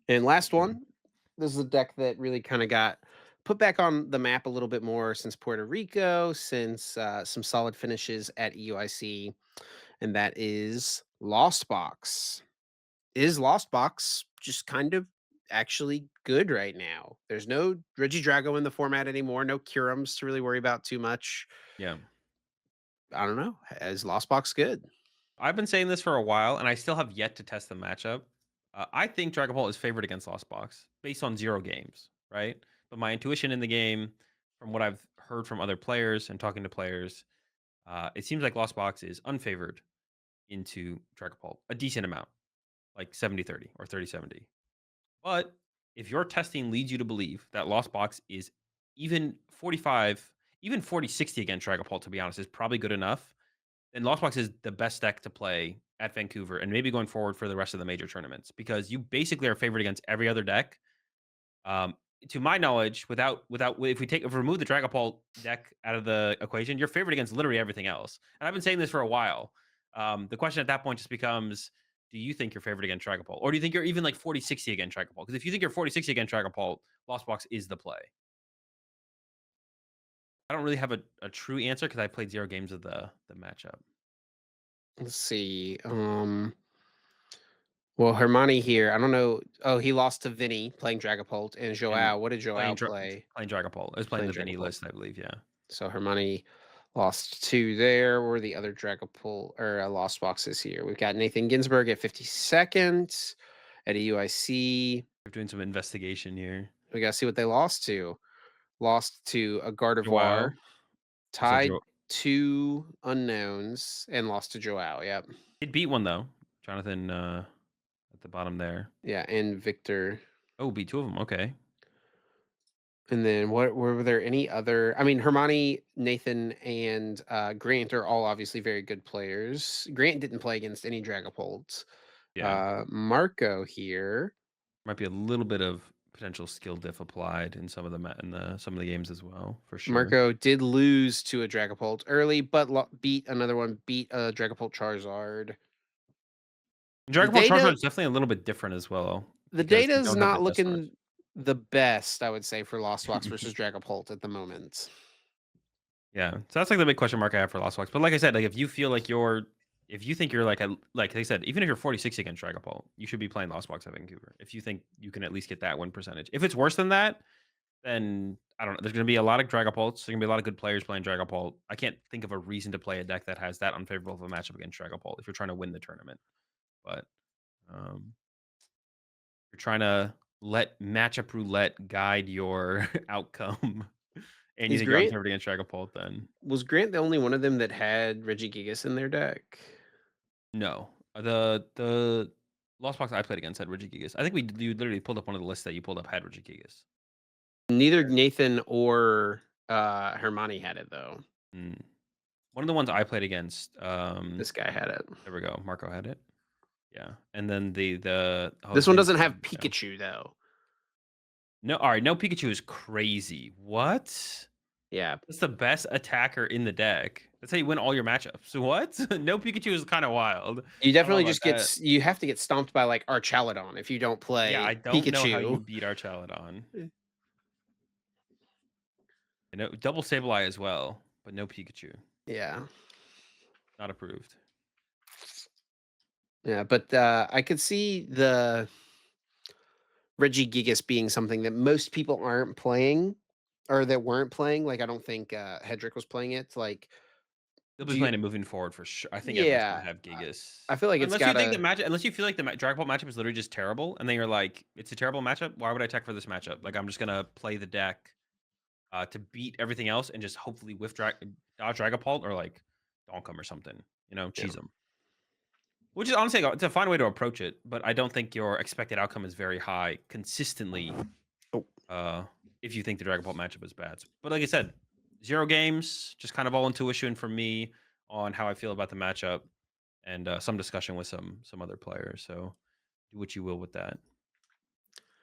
And last Mhm. one, this is a deck that really kind of got put back on the map a little bit more since Puerto Rico, since some solid finishes at EUIC, and that is Lost Box. Is Lost Box just kind of actually good right now? There's no Regidrago in the format anymore, no Curums to really worry about too much. Yeah. I don't know. Is Lost Box good? I've been saying this for a while, and I still have yet to test the matchup. I think Dragon Ball is favored against Lost Box based on 0 games, right? But my intuition in the game, from what I've heard from other players and talking to players, it seems like Lost Box is unfavored into Dragon Ball a decent amount, like 70-30 or 30-70. But if your testing leads you to believe that Lost Box is even 45, even 40-60 against Dragon Ball, to be honest, is probably good enough, then Lost Box is the best deck to play at Vancouver and maybe going forward for the rest of the major tournaments because you basically are favored against every other deck. Um, to my knowledge, without if we remove the Dragapult deck out of the equation, you're favored against literally everything else. And I've been saying this for a while. The question at that point just becomes, do you think you're favored against Dragapult? Or do you think you're even like 40-60 against Dragapult? Because if you think you're 40-60 against Dragapult, Lost Box is the play. I don't really have a true answer because I played 0 games of the matchup. Let's see. Well, Hermione here, I don't know. Oh, he lost to Vinny playing Dragapult and And Joao. What did playing Joao Dra play? playing Dragapult. I was playing Playing the Vinny Dragapult. list, I believe, yeah. So Hermione lost 2 there. Where the other Dragapult or lost boxes here? We've got Nathan Ginsburg at 52nd at a UIC. We're doing some investigation here. We got to see what they lost to. Lost to a Joao. Gardevoir, So tied 2 unknowns, and lost to Joao. Yep. He'd beat one though. Jonathan, at the bottom there. Yeah, and Victor. Oh, beat 2 of them. Okay. And then what were there any other? I mean, Hermione, Nathan, and Grant are all obviously very good players. Grant didn't play against any Dragapults. Yeah. Marco here. Might be a little bit of potential skill diff applied in some of the some of the games as well, for sure. Marco did lose to a Dragapult early, but beat another one, beat a Dragapult Charizard. The Dragon Ball Charizard data is definitely a little bit different as well the because data they is don't have the not Death Stars. looking the best, I would say, for Lost Box versus Dragapult at the moment. Yeah, so that's like the big question mark I have for Lost Box. But like I said, like if you feel like if you think you're like they said, even if you're 40-60 against Dragon Ball, you should be playing Lost Box at Vancouver. If you think you can at least get that win percentage. If it's worse than that, then I don't know. There's going to be a lot of Dragapults. There's going to be a lot of good players playing Dragapult. I can't think of a reason to play a deck that has that unfavorable of a matchup against Dragapult if you're trying to win the tournament. But um, you're trying to let matchup roulette guide your outcome, and you Is think you're Grant unfavored against Dragapult, then was Grant the only one of them that had Regigigas in their deck? no. The Lost Box I played against had Regigigas. I think you literally pulled up one of the lists that you pulled up had Regigigas. Neither Nathan or Hermione had it though. Mm. One of the ones I played against, This guy had it. there we go. Marco had it. Yeah, and then the This one Jose doesn't have one, yeah. Pikachu though. No, alright, no Pikachu is crazy. What? Yeah. That's the best attacker in the deck. That's how you win all your matchups. What? No Pikachu is kinda wild. You I don't know definitely about just that. you have to get stomped by like Archaludon if you don't Yeah, I play don't know how you Pikachu. beat Archaladon. You know, double Sableye as well, but no Pikachu. Yeah. Not approved. Yeah, but I could see the Regigigas being something that most people aren't playing or that weren't playing. Like I don't think Hedrick was playing it. Like They'll be do you playing it moving forward for sure. I think everyone's gonna yeah. have Gigas. I feel like it's gotta Unless you feel like the Dragon Ball matchup is literally just terrible, and then you're like, "It's a terrible matchup, why would I tech for this matchup?" Like, I'm just gonna play the deck, to beat everything else and just hopefully dodge Dragapult or, like, donk 'em or something, yeah. cheese 'em. Which is honestly it's a fine way to approach it, but I don't think your expected outcome is very high consistently, Oh, uh, if you think the Dragon Ball matchup is bad. But like I said, 0 games, just kind of all intuition from me on how I feel about the matchup and, some discussion with some other players, so do what you will with that.